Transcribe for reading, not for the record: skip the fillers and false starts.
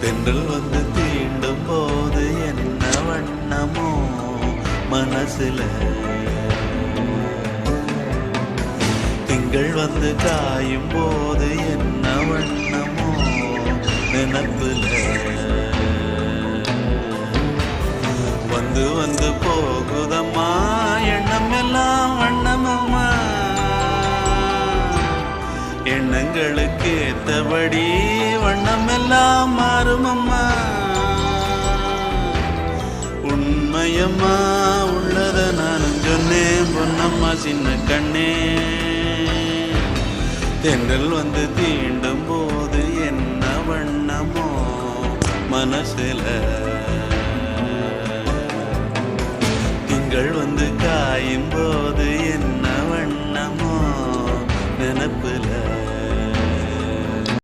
தென்றல் வந்து தீண்டும் போது என்ன வண்ணமோ மனசுல, திங்கள் வந்து காயும் போது என்ன வண்ணமோ நினப்புல, வந்து வந்து போகுதம்மா எண்ணம் எல்லாம் வண்ணமம்மா, எண்ணங்களுக்கு ஏத்தபடி வண்ணம் எல்லாம் மாறுமம்மா. உண்மையம்மா உள்ளத நானும் சொன்னேன் பொன்னம்மா சின்ன கண்ணே, தென்றல் வந்து தீண்டும் போது என்ன வண்ணமோ மனசுல.